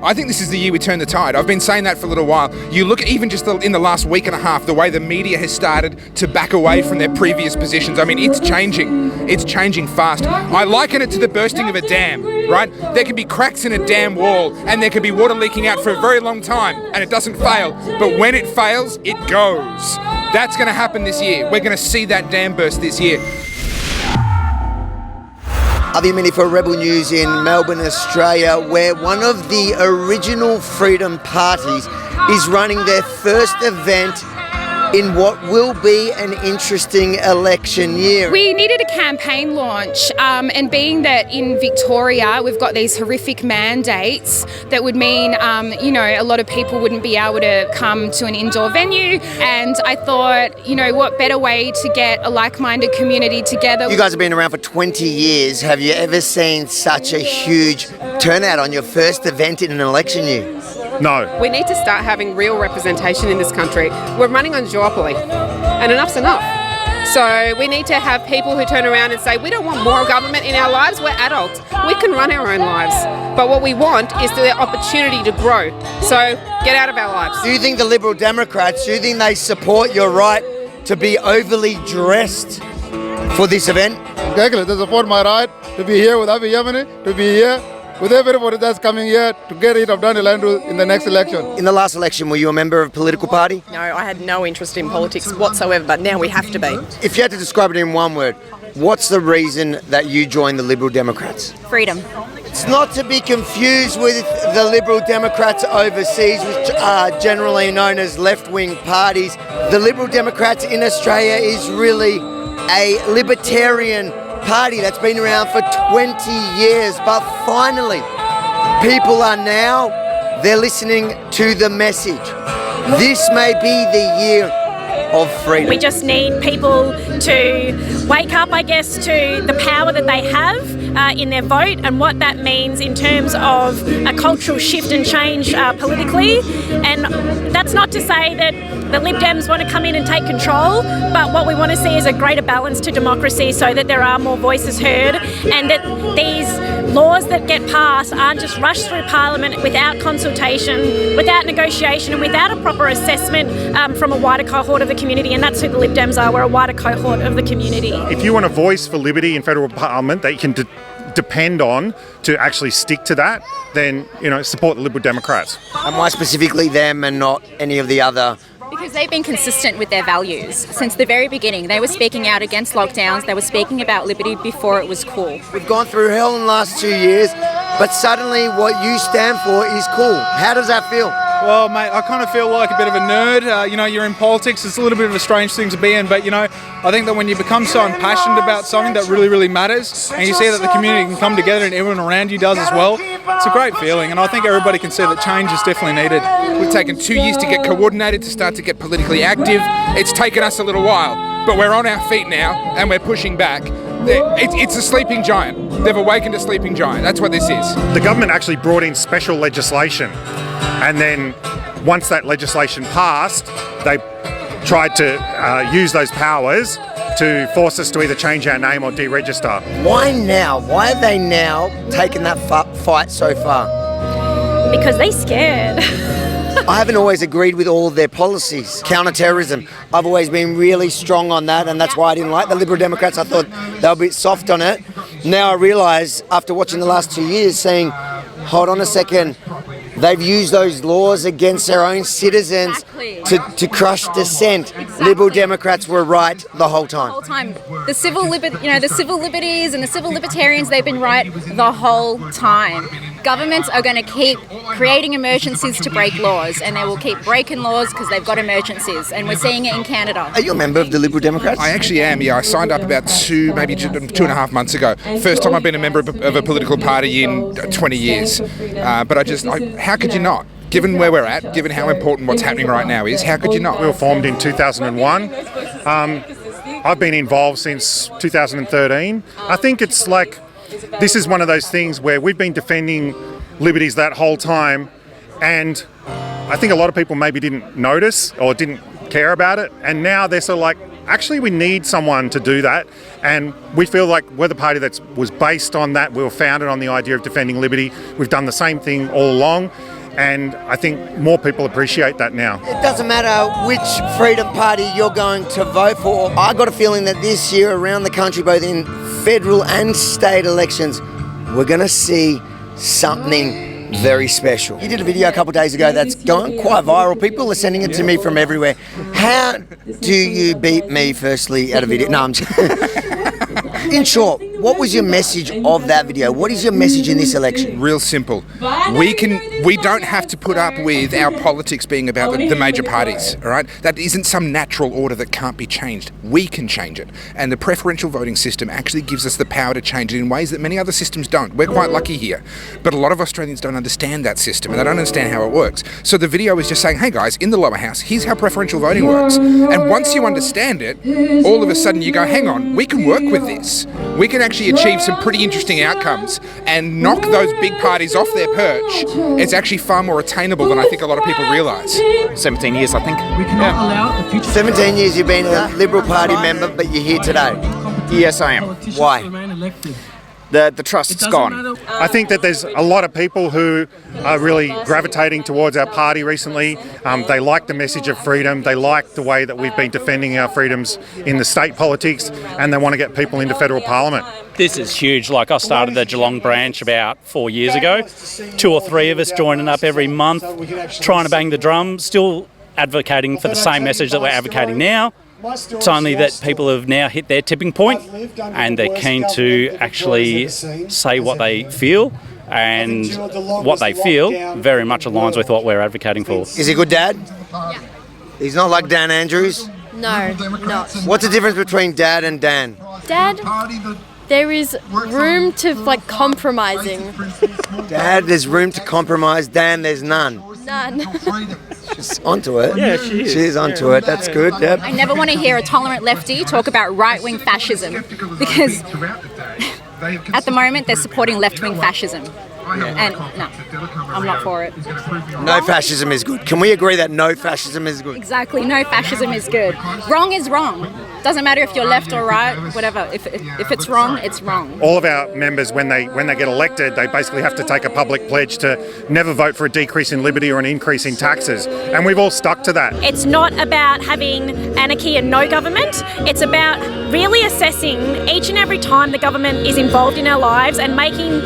I think this is the year we turn the tide. I've been saying that for a little while. You look even just in the last week and a half, the way the media has started to back away from their previous positions. I mean, it's changing. It's changing fast. I liken it to the bursting of a dam, right? There can be cracks in a dam wall and there can be water leaking out for a very long time and it doesn't fail. But when it fails, it goes. That's going to happen this year. We're going to see that dam burst this year. Avi Mini for Rebel News in Melbourne, Australia, where one of the original Freedom parties is running their first event in what will be an interesting election year. We needed a campaign launch, and being that in Victoria we've got these horrific mandates that would mean, a lot of people wouldn't be able to come to an indoor venue, and I thought, what better way to get a like-minded community together. You guys have been around for 20 years. Have you ever seen such a huge turnout on your first event in an election year? No. We need to start having real representation in this country. We're running on duopoly, and enough's enough. So we need to have people who turn around and say, we don't want more government in our lives, we're adults. We can run our own lives. But what we want is the opportunity to grow. So get out of our lives. Do you think the Liberal Democrats, do you think they support your right to be overly dressed for this event? Exactly, they support my right to be here with Avi Yemeni, to be here with everybody that's coming here to get rid of Daniel Andrews in the next election. In the last election, were you a member of a political party? No, I had no interest in politics whatsoever, but now we have to be. If you had to describe it in one word, what's the reason that you joined the Liberal Democrats? Freedom. It's not to be confused with the Liberal Democrats overseas, which are generally known as left-wing parties. The Liberal Democrats in Australia is really a libertarian party that's been around for 20 years, but finally people are now, they're listening to the message. This may be the year of freedom. We just need people to wake up, I guess, to the power that they have in their vote and what that means in terms of a cultural shift and change politically. And that's not to say that the Lib Dems want to come in and take control, but what we want to see is a greater balance to democracy so that there are more voices heard and that these laws that get passed aren't just rushed through Parliament without consultation, without negotiation and without a proper assessment from a wider cohort of the community, and that's who the Lib Dems are. We're a wider cohort of the community. If you want a voice for liberty in federal Parliament that you can depend on to actually stick to that, then support the Liberal Democrats. And why specifically them and not any of the other? Because they've been consistent with their values since the very beginning. They were speaking out against lockdowns. They were speaking about liberty before it was cool. We've gone through hell in the last 2 years, but suddenly what you stand for is cool. How does that feel? Well, mate, I kind of feel like a bit of a nerd. You're in politics. It's a little bit of a strange thing to be in, but, I think that when you become so impassioned about something that really, really matters, and you see that the community can come together and everyone around you does as well, it's a great feeling, and I think everybody can see that change is definitely needed. We've taken 2 years to get coordinated, to start to get politically active. It's taken us a little while, but we're on our feet now, and we're pushing back. It's a sleeping giant. They've awakened a sleeping giant. That's what this is. The government actually brought in special legislation, and then once that legislation passed, they tried to use those powers to force us to either change our name or deregister. Why now? Why have they now taken that fight so far? Because they scared. I haven't always agreed with all of their policies. Counter-terrorism, I've always been really strong on that, and that's why I didn't like the Liberal Democrats. I thought they were a bit soft on it. Now I realise, after watching the last 2 years, saying, hold on a second, they've used those laws against their own citizens to crush dissent. Exactly. Liberal Democrats were right the whole time. The whole time. The civil liberties and the civil libertarians, they've been right the whole time. Governments are going to keep creating emergencies to break laws, and they will keep breaking laws because they've got emergencies, and we're seeing it in Canada. Are you a member of the Liberal Democrats? I actually am, yeah. I signed up about 2.5 months ago. First time I've been a member of a political party in 20 years. But how could you not? Given where we're at, given how important what's happening right now is, how could you not? We were formed in 2001. I've been involved since 2013. I think it's like, this is one of those things where we've been defending liberties that whole time, and I think a lot of people maybe didn't notice or didn't care about it, and now they're sort of like, actually we need someone to do that, and we feel like we're the party that was based on that. We were founded on the idea of defending liberty. We've done the same thing all along, and I think more people appreciate that now. It doesn't matter which Freedom Party you're going to vote for. I got a feeling that this year around the country, both in federal and state elections, we're going to see something very special. You did a video a couple of days ago that's gone quite viral. People are sending it to me from everywhere. How do you beat me, firstly, at a video? No, I'm just... In short, what was your message of that video? What is your message in this election? Real simple. We don't have to put up with our politics being about the major parties, all right? That isn't some natural order that can't be changed. We can change it. And the preferential voting system actually gives us the power to change it in ways that many other systems don't. We're quite lucky here. But a lot of Australians don't understand that system, and they don't understand how it works. So the video is just saying, hey guys, in the lower house, here's how preferential voting works. And once you understand it, all of a sudden you go, hang on, we can work with this. We can actually achieve some pretty interesting outcomes and knock those big parties off their perch. It's actually far more attainable than I think a lot of people realise. 17 years, I think. 17 years you've been a Liberal Party member, but you're here today. Yes, I am. Why? The trust's gone. I think that there's a lot of people who are really gravitating towards our party recently. They like the message of freedom. They like the way that we've been defending our freedoms in the state politics, and they want to get people into federal parliament. This is huge. Like, I started the Geelong branch about 4 years ago. 2 or 3 of us joining up every month, trying to bang the drum, still advocating for the same message that we're advocating now. It's only that people have now hit their tipping point and they're keen to actually say what they feel, and what they feel very much aligns with what we're advocating for. Is he a good dad? Yeah. He's not like Dan Andrews? No, not. What's the difference between Dad and Dan? Dad, there is room to compromising. Dad, there's room to compromise. Dan, there's none. None. She's onto it. Yeah, she is. She's onto it. That's good. Yep. I never want to hear a tolerant lefty talk about right-wing fascism, because at the moment they're supporting left-wing fascism. And no, I'm not for it. No fascism is good. Can we agree that no fascism is good? Exactly, no fascism is good. Wrong is wrong. Doesn't matter if you're left or right, whatever. If it's wrong, it's wrong. All of our members, when they get elected, they basically have to take a public pledge to never vote for a decrease in liberty or an increase in taxes. And we've all stuck to that. It's not about having anarchy and no government. It's about really assessing each and every time the government is involved in our lives and making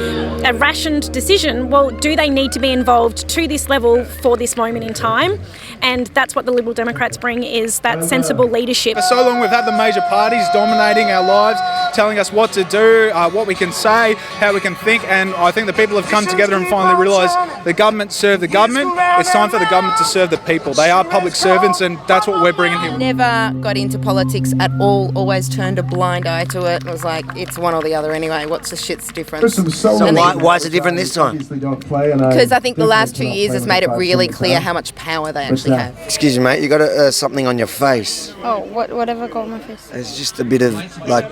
a rationed decision. Well, do they need to be involved to this level for this moment in time? And that's what the Liberal Democrats bring, is that sensible leadership. For so long we've had the major parties dominating our lives, telling us what to do, what we can say, how we can think, and I think the people have come together and finally realised the government serve the government. It's time for the government to serve the people. They are public servants, and that's what we're bringing here. Never got into politics at all, always turned a blind eye to it. It was like, it's one or the other anyway, what's the shit's difference? So why is it different this time? Because I think the last 2 years has made it really clear how much power they actually have. Excuse me, mate, you got something on your face. Oh, whatever got on my face. It's just a bit of, like...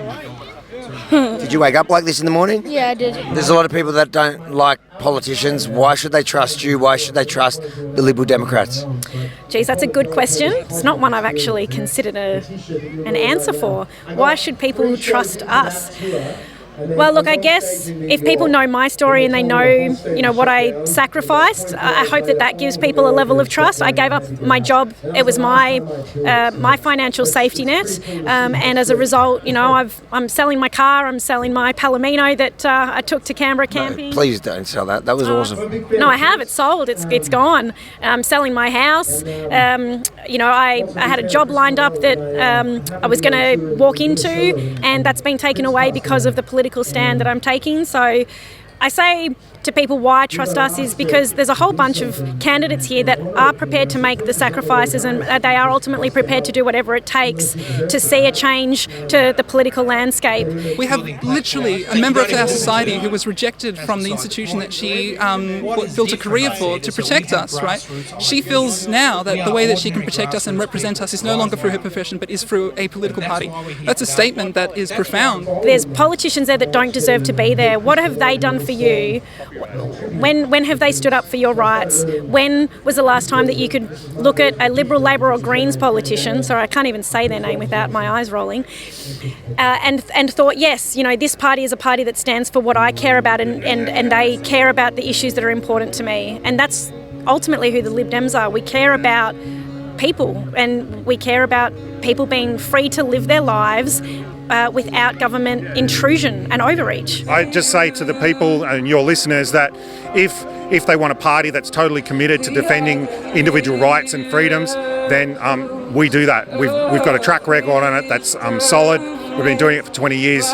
Did you wake up like this in the morning? Yeah, I did. There's a lot of people that don't like politicians. Why should they trust you? Why should they trust the Liberal Democrats? Geez, that's a good question. It's not one I've actually considered an answer for. Why should people trust us? Well, look, I guess if people know my story and they know, what I sacrificed, I hope that gives people a level of trust. I gave up my job. It was my financial safety net. And as a result, I'm selling my car. I'm selling my Palomino that I took to Canberra camping. No, please don't sell that. That was awesome. No, I have. It's sold. It's gone. I'm selling my house. I had a job lined up that I was going to walk into, and that's been taken away because of the political stand that I'm taking. So I say to people why trust us is because there's a whole bunch of candidates here that are prepared to make the sacrifices, and they are ultimately prepared to do whatever it takes to see a change to the political landscape. We have literally a member of our society who was rejected from the institution that she built a career for to protect us, right? She feels now that the way that she can protect us and represent us is no longer through her profession but is through a political party. That's a statement that is profound. There's politicians there that don't deserve to be there. What have they done for you? When have they stood up for your rights? When was the last time that you could look at a Liberal, Labor or Greens politician, sorry, I can't even say their name without my eyes rolling, and thought, yes, you know, this party is a party that stands for what I care about and they care about the issues that are important to me. And that's ultimately who the Lib Dems are. We care about people, and we care about people being free to live their lives without government intrusion and overreach. I just say to the people and your listeners that if they want a party that's totally committed to defending individual rights and freedoms, then we do that. We've got a track record on it that's solid. We've been doing it for 20 years.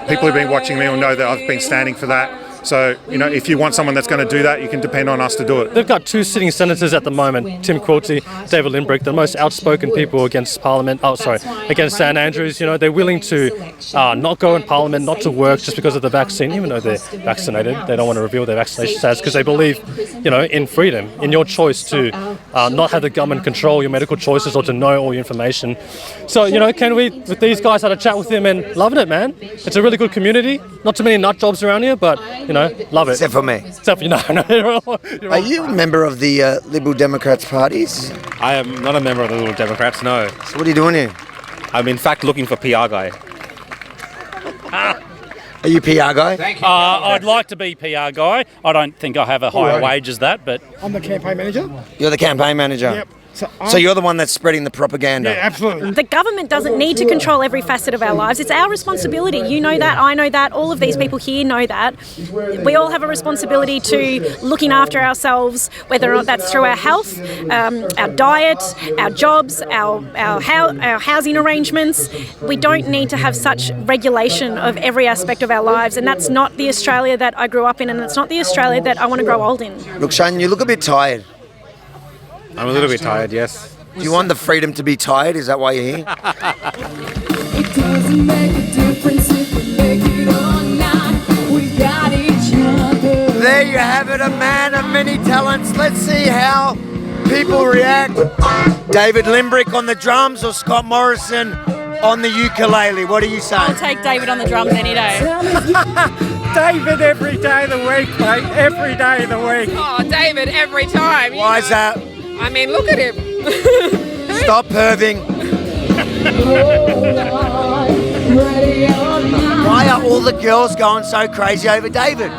People who've been watching me will know that I've been standing for that. So, you know, if you want someone that's going to do that, you can depend on us to do it. They've got two sitting senators at the moment, Tim Quilty, David Limbrick, the most outspoken people against Parliament, against St Andrews. You know, they're willing to not go in Parliament, not to work just because of the vaccine, even though they're vaccinated. They don't want to reveal their vaccination status because they believe, you know, in freedom, in your choice to not have the government control your medical choices or to know all your information. So, you know, can we, with these guys, had a chat with them and loving it, man. It's a really good community. Not too many nut jobs around here, but, you know, love it. Except for me. Except for you, no. Are you a member of the Liberal Democrats parties? I am not a member of the Liberal Democrats, no. So what are you doing here? I'm in fact looking for PR guy. Are you PR guy? I'd like to be PR guy. I don't think I have a higher wage as that, but... I'm the campaign manager. You're the campaign manager? Yep. So you're the one that's spreading the propaganda? Yeah, absolutely. The government doesn't need to control every facet of our lives. It's our responsibility. You know that, I know that, all of these people here know that. We all have a responsibility to looking after ourselves, whether or not that's through our health, our diet, our jobs, our housing arrangements. We don't need to have such regulation of every aspect of our lives, and that's not the Australia that I grew up in, and it's not the Australia that I want to grow old in. Look, Shane, you look a bit tired. I'm a little bit tired, yes. Do you want the freedom to be tired? Is that why you're here? It doesn't make a difference if we make it or not. We got each other. There you have it, a man of many talents. Let's see how people react. David Limbrick on the drums or Scott Morrison on the ukulele? What do you say? I'll take David on the drums any day. David every day of the week, mate. Every day of the week. Oh, David every time. Why is that? I mean, look at him. Stop perving. Why are all the girls going so crazy over David?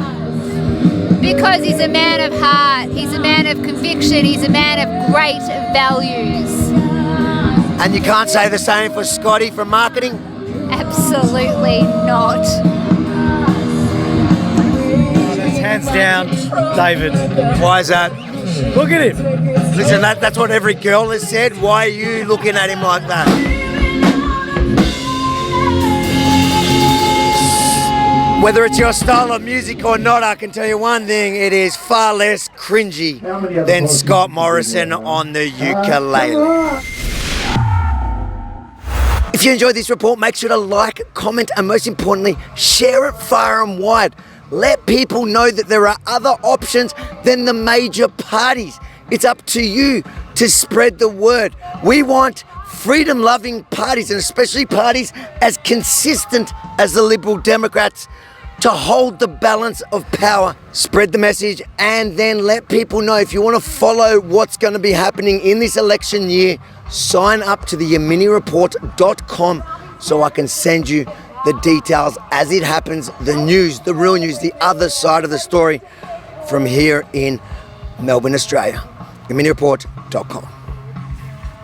Because he's a man of heart, he's a man of conviction, he's a man of great values. And you can't say the same for Scotty from marketing? Absolutely not. Hands down, David. Why is that? Look at him. Listen, that's what every girl has said. Why are you looking at him like that? Whether it's your style of music or not, I can tell you one thing, it is far less cringy than Scott Morrison on the ukulele. If you enjoyed this report, make sure to like, comment, and most importantly, share it far and wide. Let people know that there are other options than the major parties. It's up to you to spread the word. We want freedom-loving parties, and especially parties as consistent as the Liberal Democrats, to hold the balance of power. Spread the message and then let people know. If you want to follow what's going to be happening in this election year, sign up to the yaminireport.com so I can send you the details as it happens, the news, the real news, the other side of the story from here in Melbourne, Australia. yaminireport.com.